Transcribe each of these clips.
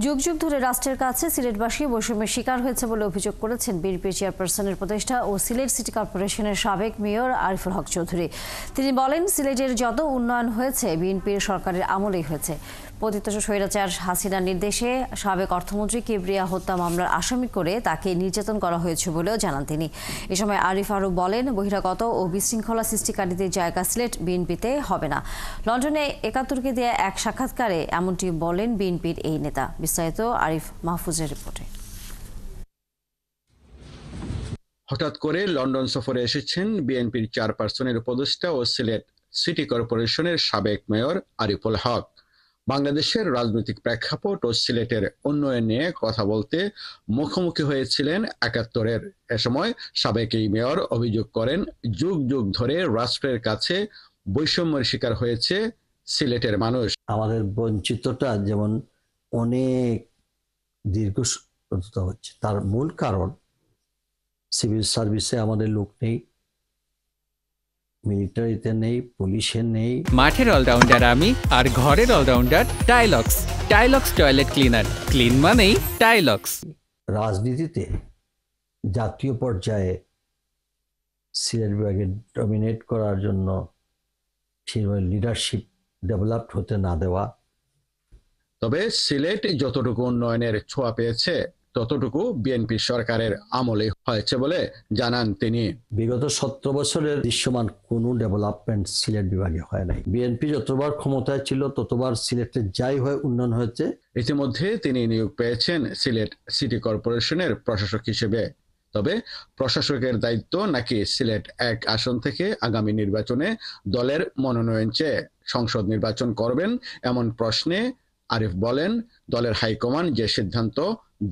যুগ যুগ ধরে রাষ্ট্রের কাছে সিলেটবাসী বৈষম্যের শিকার হয়েছে বলে অভিযোগ করেছেন বিএনপি চেয়ারপারসনের উপদেষ্টা ও সিলেট সিটি কর্পোরেশনের সাবেক মেয়র আরিফুল হক চৌধুরী। তিনি বলেন, সিলেটের যত উন্নয়ন হয়েছে বিএনপির সরকারের আমলেই হয়েছে। পতিত স্বৈরাচার হাসিনার নির্দেশে সাবেক অর্থমন্ত্রী কিবরিয়া হত্যা মামলার আসামি করে তাকে নির্যাতন করা হয়েছে বলেও জানান তিনি। এ সময় আরিফ আরও বলেন, বহিরাগত ও বিশৃঙ্খলা সৃষ্টিকারীদের জায়গা সিলেট বিএনপিতে হবে না। লন্ডনে ৭১কে দেয়া এক সাক্ষাৎকারে এমনটি বলেন বিএনপির এই নেতা। বিস্তারিত আরিফ মাহফুজের রিপোর্টে। হঠাৎ করে লন্ডন সফরে এসেছেন বিএনপির চেয়ারপারসনের উপদেষ্টা ও সিলেট সিটি কর্পোরেশনের সাবেক মেয়র আরিফুল হক। বাংলাদেশের রাজনৈতিক প্রেক্ষাপট ও সিলেটের উন্নয়ন নিয়ে কথা বলতে মুখোমুখি হয়েছিলেন ৭১-এর। এ সময় সাবেক এই মেয়র অভিযোগ করেন, যুগ যুগ ধরে রাষ্ট্রের কাছে বৈষম্যের শিকার হয়েছে সিলেটের মানুষ। আমাদের বঞ্চিতটা যেমন অনেক দীর্ঘ হচ্ছে, তার মূল কারণ সিভিল সার্ভিসে আমাদের লোক নেই, মিলিটারিতে নেই, পুলিশে নেই। মাঠের অলরাউন্ডার আমি, আর ঘরের allrounder Tylox. Tylox toilet cleaner, clean মানেই টাইলক্স। রাজনীতিতে জাতীয় পর্যায়ে সিলেট বিভাগে ডমিনেট করার জন্য সেভাবে লিডারশিপ ডেভেলপ হতে না দেওয়া। তবে সিলেট যতটুকু উন্নয়নের ছোঁয়া পেয়েছে ততটুকু বিএনপি সরকারের আমলে হয়েছে বলে জানান তিনি। বিগত 17 বছরের দৃশ্যমান কোনো ডেভেলপমেন্ট সিলেট বিভাগে হয় নাই। বিএনপি যতবার ক্ষমতায় ছিল ততবার সিলেটে যাই হয় উন্নয়ন হয়েছে। ইতিমধ্যে তিনি নিয়োগ পেয়েছেন সিলেট সিটি কর্পোরেশনের প্রশাসক হিসেবে। তবে প্রশাসকের দায়িত্ব নাকি সিলেট ১ আসন থেকে আগামী নির্বাচনে দলের মনোনয়ন চেয়ে সংসদ নির্বাচন করবেন এমন প্রশ্নে আরিফ বলেন, দলের হাইকমান্ড যে সিদ্ধান্ত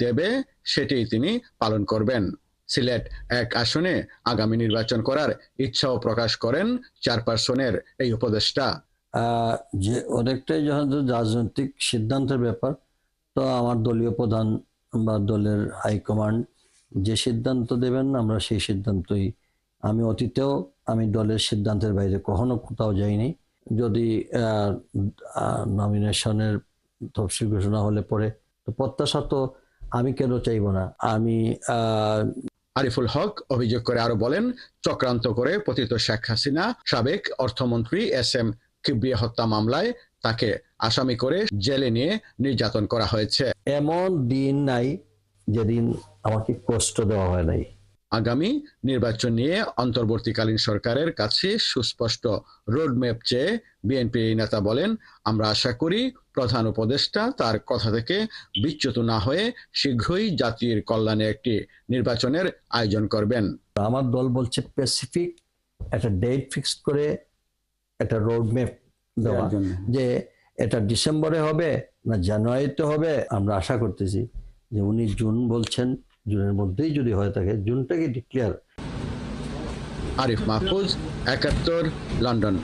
দেবে সেটাই তিনি পালন করবেন। সিলেট ১ আসনে আগামী নির্বাচন করার ইচ্ছাও প্রকাশ করেন চেয়ারপারসনের এই উপদেষ্টা। যে অনেকটাই যখন রাজনৈতিক সিদ্ধান্তের ব্যাপার, তো আমার দলীয় প্রধান বা দলের হাইকমান্ড যে সিদ্ধান্ত দেবেন আমরা সেই সিদ্ধান্তই। আমি অতীতেও আমি দলের সিদ্ধান্তের বাইরে কখনো কোথাও যাইনি। যদি নমিনেশনের তফসিল ঘোষণা হলে পরে তো প্রত্যাশা তো আমি কেন চাইব না। আরিফুল হক অভিযোগ করে আরো বলেন, চক্রান্ত করে পতিত শেখ হাসিনা সাবেক অর্থমন্ত্রী এস.এম. কিবরিয়া হত্যা মামলায় তাকে আসামি করে জেলে নিয়ে নির্যাতন করা হয়েছে। এমন দিন নাই যেদিন আমাকে কষ্ট দেওয়া হয় নাই। আগামী নির্বাচন নিয়ে অন্তর্বর্তীকালীন সরকারের কাছে সুস্পষ্ট রোডম্যাপ চেয়ে বিএনপি নেতা বলেন, আমরা আশা করি প্রধান উপদেষ্টা তার কথা থেকে বিচ্যুত না হয়ে শীঘ্রই জাতির কল্যাণে একটি নির্বাচনের আয়োজন করবেন। আমার দল বলছে স্পেসিফিক একটা ডেট ফিক্স করে একটা রোডম্যাপ দেওয়া, যে এটা ডিসেম্বরে হবে না জানুয়ারিতে হবে। আমরা আশা করতেছি যে উনি জুন বলছেন, জুনের মধ্যেই যদি হয়ে থাকে জুনটাকে ডিক্লেয়ার। আরিফ মাহফুজ, ৭১, লন্ডন।